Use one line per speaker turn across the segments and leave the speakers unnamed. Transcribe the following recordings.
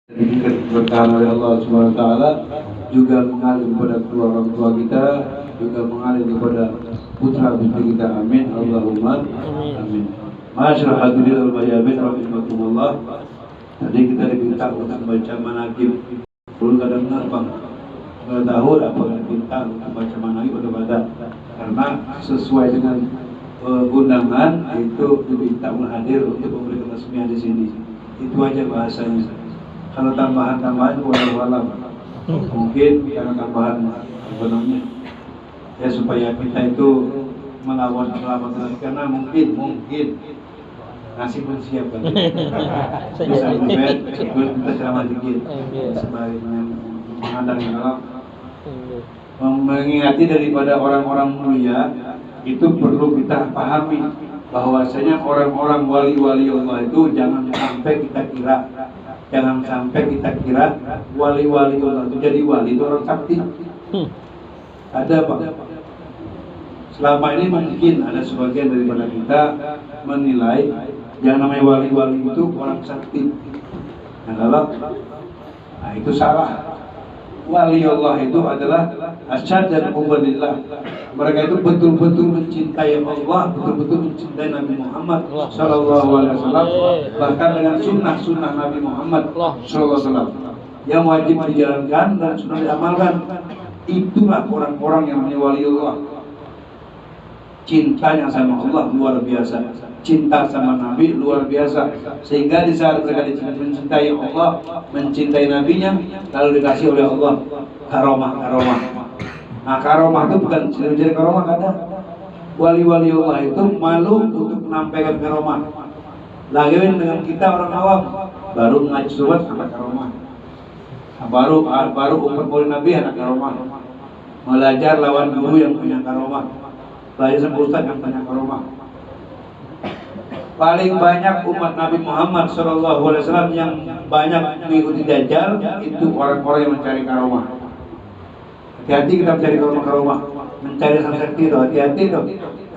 Bertahan oleh Allah Subhanahu Wa Taala, juga mengalir kepada kedua orang tua kita, juga mengalir kepada putra putri kita. Amin Allahumma amin. Masyaallah hadirin al-bayamin rahimakumullah. Tadi kita diminta untuk membaca manaqib. Dulu kadang bang nggak tahu apa yang diminta untuk baca manaqib atau pada, karena sesuai dengan undangan itu diminta hadir untuk memberikan tasmiyah di sini. Itu aja bahasanya. Kalau tambahan-tambahan walau mungkin karena tambahan ekonominya ya, supaya kita itu melawan lagi, karena mungkin nasi pun siap kan. Bisa kita ceramah dikit sebagai menghadang Allah, mengingati daripada orang-orang mulia. Itu perlu kita pahami bahwasanya orang-orang wali-wali Allah itu jangan sampai kita kira wali-wali Allah itu jadi wali itu orang sakti. Ada Pak. Selama ini mungkin ada sebagian daripada kita menilai yang namanya wali-wali itu orang sakti. Nah itu salah. Wali Allah itu adalah asyad dan ubadillah. Mereka itu betul-betul mencintai Allah, betul-betul mencintai Nabi Muhammad Sallallahu Alaihi Wasallam, bahkan dengan sunnah Nabi Muhammad Sallallahu Alaihi Wasallam yang wajib dijalankan dan sunnah diamalkan. Itulah orang-orang yang menjadi wali Allah. Cintanya sama Allah luar biasa, cinta sama Nabi luar biasa, sehingga di saat mereka mencintai Allah, mencintai Nabinya, lalu dikasih oleh Allah karomah. Nah karomah itu bukan ciri-ciri karomah, ada wali-wali Allah itu malu untuk menampilkan karomah. Lagi dengan kita orang awam baru ngaji surat anak karomah, baru umat oleh Nabi anak karomah, belajar lawan guru yang punya karomah, belajar sama ustaz yang punya karomah. Paling banyak umat Nabi Muhammad SAW yang banyak mengikuti Dajjal itu orang-orang yang mencari karomah. Hati-hati kita mencari karomah, mencari sakti itu, hati-hati itu.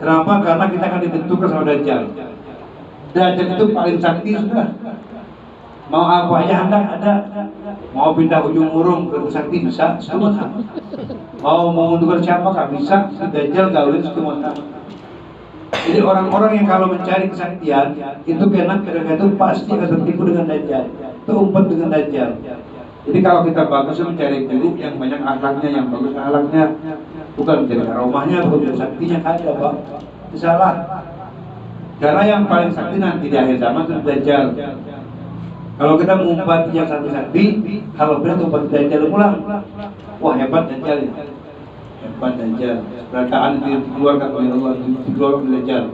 Kenapa? Karena kita akan dibentukkan sama Dajjal. Dajjal itu paling sakti sudah. Mau apa aja ada. Mau pindah ujung murung ke sakti bisa, semua. Mau mengundurkan siapa kan bisa, Dajjal gaulin semua. Jadi orang-orang yang kalau mencari kesaktian itu karena mereka itu pasti akan tertipu dengan Dajjal, terumpat dengan Dajjal. Jadi kalau kita bagus mencari guru yang banyak akhlaknya, yang bagus akhlaknya, bukan mencari karomahnya, bukan mencari saktinya, ada Pak. Itu salah. Karena yang paling sakti nanti di akhir zaman itu Dajjal. Kalau kita mengumpati yang sakti, kalau kita mengumpati Dajjal pulang, wah hebat Dajjal ya. Hebat Dajjal. Berataan dikeluarkan oleh Allah, dikeluarkan oleh Dajjal.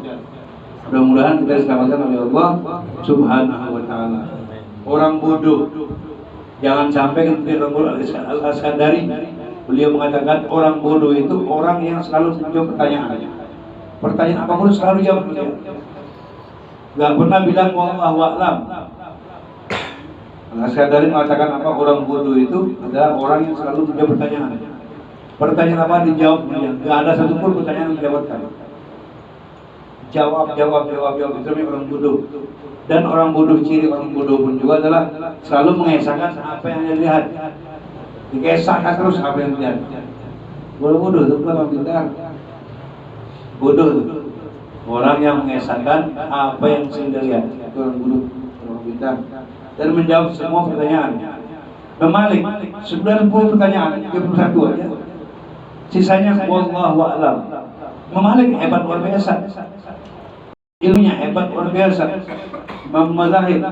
Mudah-mudahan kita diselamatkan oleh Allah Subhanahu Wa Taala. Orang bodoh, jangan sampai kita Al-Askandari, beliau mengatakan orang bodoh itu orang yang selalu menjawab pertanyaan. Pertanyaan apapun selalu jawab. Gak pernah bilang wallahu a'lam. Al-Askandari mengatakan apa? Orang bodoh itu adalah orang yang selalu menjawab pertanyaan. Pertanyaan apa dijawab dia. Gak ada satupun pertanyaan yang dijawabkan. Jawab itu namanya orang bodoh. Dan orang bodoh, ciri orang bodoh pun juga adalah selalu mengesahkan apa yang dia lihat. Dikesahkan terus apa yang dia lihat. Bodoh itu orang pintar. Bodoh itu orang yang mengesahkan apa yang dia lihat. Itu orang bodoh, orang pintar. Dan menjawab semua pertanyaan. Memalik 90 pertanyaan, 31 aja. Sisanya wallahu a'lam. Memalik hebat luar biasa. Ilmunya hebat luar biasa. Mazahir.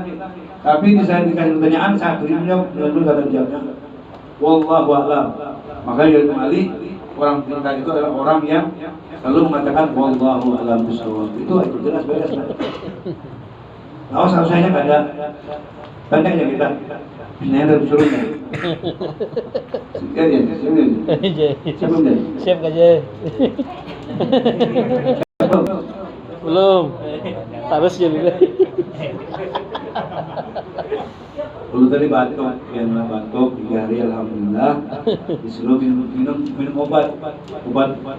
Tapi di saat dikasih pertanyaan satu dia menjawab, lalu kata jawabnya wallahu a'lam. Maka Imam Ali orang pintar itu adalah orang yang selalu mengatakan wallahu a'lam bishawab. Itu aja jelas beres. Awas usahanya ada. Banyak ya kita. Ini ada suruhnya. Siap ya,
siap aja. Belum. Harus juga.
Dulu tadi batuk, yang batuk 3 hari alhamdulillah. Disuruh minum obat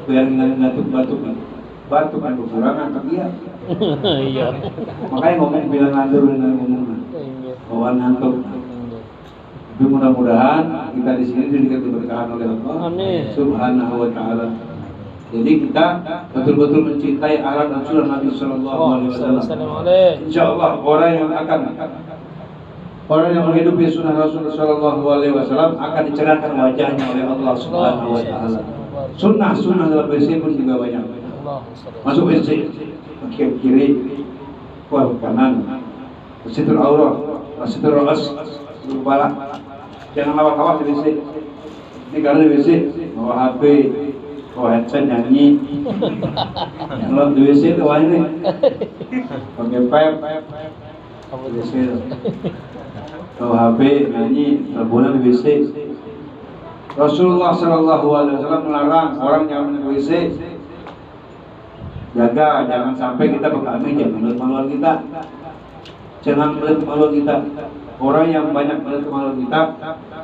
biar ngantuk batuk kan kekurangan kan dia.
Iya.
Makanya ngomong bilang ngantuk dan ngomong. Bawaan ngantuk. Tapi mudah-mudahan kita di sini diberikan keberkahan oleh Allah
Amin.
Subhanahu wa taala. Jadi kita betul-betul mencintai ahlak dan sunnah Nabi sallallahu alaihi wasallam. Insyaallah orang yang menghidupi sunnah Rasul sallallahu alaihi wasallam akan dicerahkan wajahnya oleh Allah Subhanahu wa taala. Sunnah dalam WC pun juga banyak. Masuk WC, kaki kiri, kuat kanan, situr aurat, situr ras, kepala. Jangan lawak-lawak di WC. Ini karena di WC bawa HP, bawa headset nyanyi. Kalau di WC itu ini pakai pipe, di WC. Bawa HP nyanyi, rebunan di WC. Rasulullah Shallallahu Alaihi Wasallam melarang orang yang di WC. Jaga, jangan sampai kita bekami, jangan melihat kemaluan kita. Jangan melihat kemaluan kita. Orang yang banyak melihat kemaluan kita,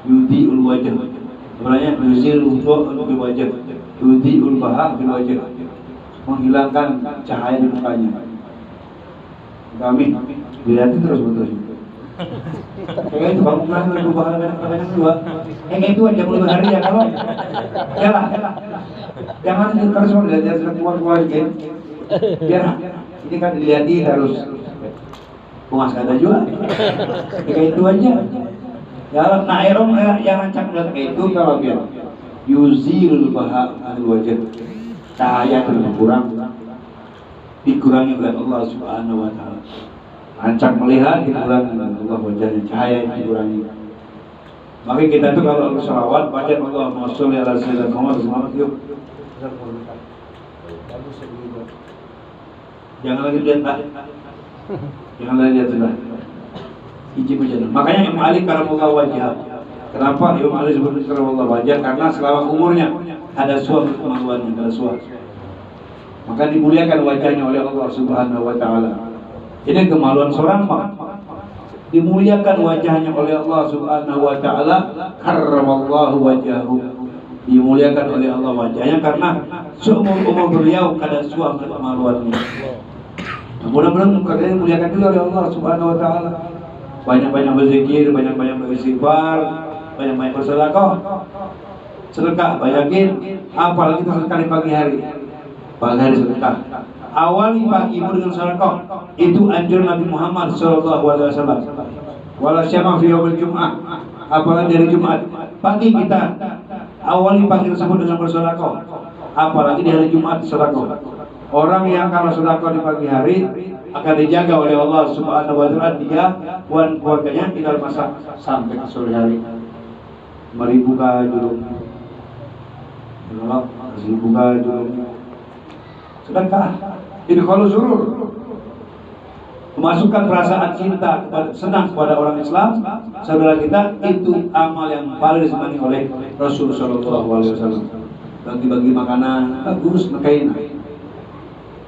yudiul wajah. Sebenarnya yuzil wudu' bil wajah, yudiul baha bil wajah. Menghilangkan cahaya di mukanya. Kami dilihat terus betul. Kayak itu kamu pernah lebih bahan banyak dua. Kayak itu aja mulai hari ya kalau. Yalah. Jangan terus melihat keluar gitu. Biar ini kan dilihat harus puas kata juga. Kayak itu aja. Ya nah Erom yang rancang udah kayak itu kalau biar yuzilul baha al wajah. Cahaya itu berkurang. Dikurangi oleh Allah Subhanahu wa taala. Rancang melihat dikurangi oleh Allah wajahnya, cahaya dikurangi. Maka kita tuh kalau selawat baca Allahumma sholli ala sayyidina Muhammad sallallahu alaihi wasallam. Jangan lagi lihat tak. Jangan lagi lihat sudah. Ijib aja. Makanya Imam Ali karamullah wajah. Kenapa Imam Ali sebut karamullah wajah? Karena selama umurnya ada suatu kemaluannya, ada suatu. Maka dimuliakan wajahnya oleh Allah Subhanahu wa taala. Ini kemaluan seorang Pak. Dimuliakan wajahnya oleh Allah Subhanahu wa taala, karramallahu wajahu. Dimuliakan oleh Allah wajahnya karena seumur-umur beliau kada suatu kemaluannya. Mudah-mudahan kalian dimuliakan juga oleh Allah Subhanahu wa taala. Banyak-banyak berzikir, banyak-banyak beristighfar, banyak-banyak bersedekah. Sedekah banyakin, apalagi sedekah di pagi hari. Pagi hari sedekah. Awali pagimu dengan sedekah. Itu anjuran Nabi Muhammad sallallahu alaihi wasallam. Wala syama fi yaumil Jum'ah. Apalagi dari Jumat. Pagi kita awali pagi tersebut dengan bersedekah. Apalagi di hari Jumat sedekah. Orang yang kalau sedekah di pagi hari akan dijaga oleh Allah Subhanahu wa taala, dia dan keluarganya tinggal masak sampai ke sore hari. Mari buka julung. Mari buka julung. Sedekah. Jadi kalau surur memasukkan perasaan cinta, senang kepada orang Islam, saudara kita, itu amal yang paling disenangi oleh Rasul Sallallahu Alaihi Wasallam. Bagi-bagi makanan bagus, makain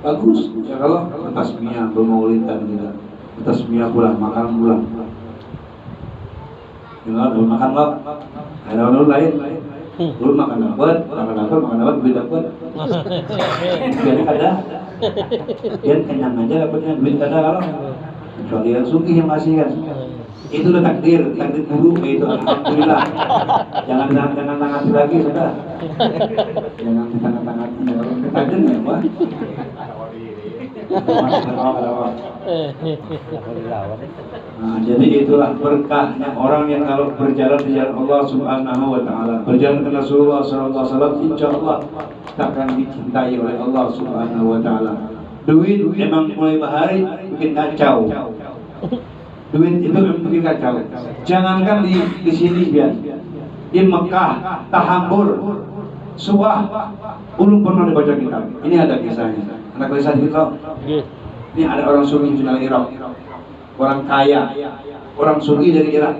bagus. Ya kalau tasmiyah bermaulidan kita, tasmiyah pulang, makan pulang. Ya kalau makan lah, ada orang lain. Belum makan dapat, duit dapat. Jadi kada, dia kenyang aja dapatnya, duit kada kalau. Kecuali yang sugih yang masih kan. Itu udah takdir buruk itu. Alhamdulillah. Jangan tangan lagi sudah. Jangan tangan takdir ya Pak. Nah, jadi itulah berkahnya orang yang kalau berjalan di jalan Allah Subhanahu wa taala, berjalan dengan Rasulullah sallallahu alaihi wasallam, insyaallah akan dicintai oleh Allah Subhanahu wa taala. Duit memang mulai bahari bikin kacau. Duit itu bikin kacau. Jangankan di sini biar di Mekah, Tahambur, Suah, belum pernah dibaca kitab. Ini ada kisahnya. Ada kisah kita. Ini ada orang Sunni dari Irak, orang kaya, orang Sunni dari Irak,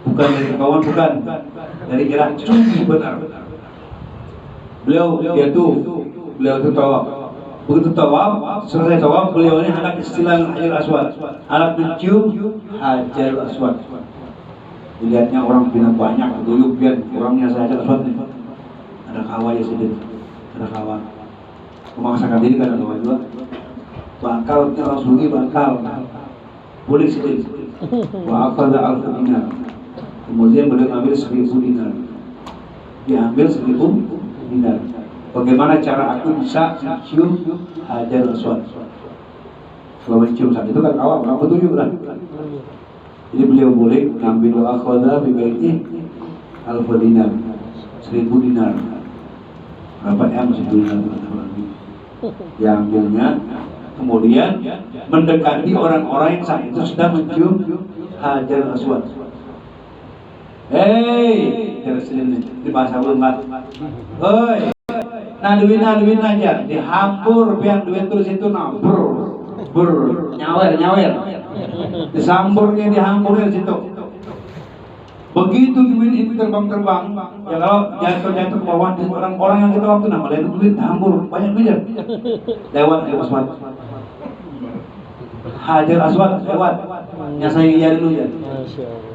bukan dari kawan, bukan dari Irak, Sunni benar. Beliau itu tawaf. Begitu tawaf, selesai tawaf, beliau ini hendak istilah Hajar Aswad, hendak mencium Hajar Aswad. Dilihatnya orang bina banyak, duyuk biar orangnya Hajar Aswad nih. Ada kawan ya sedih, ada kawan. Memaksakan diri kan ada kawan juga. Bakal kita langsung bakal boleh sedih. Bakal ada al-Qur'an. Kemudian beliau ambil 1000 dinar. Diambil 1000 dinar. Bagaimana cara aku bisa mencium Hajar Aswad? Kalau mencium saat itu kan awam, aku tunjuk lah. Jadi beliau boleh ngambil akhadha bi baiti alfa dinar, 1000 dinar. Berapa M 1000 dinar? Diambilnya, kemudian mendekati orang-orang yang saat itu sedang mencium Hajar Aswad. Hei, di bahasa Ulmat. Hei, naduin aja, dihampur, biar duit terus itu nabur, nyawer, disamburnya, dihampurnya di situ. Begitu duit itu terbang, ya kalau jatuh ke bawah, orang-orang yang kita waktu nama lihat duit hambur, banyak miliar, lewat Aswad. Hajar Aswad lewat, yang saya dulu ya.
Masya Allah.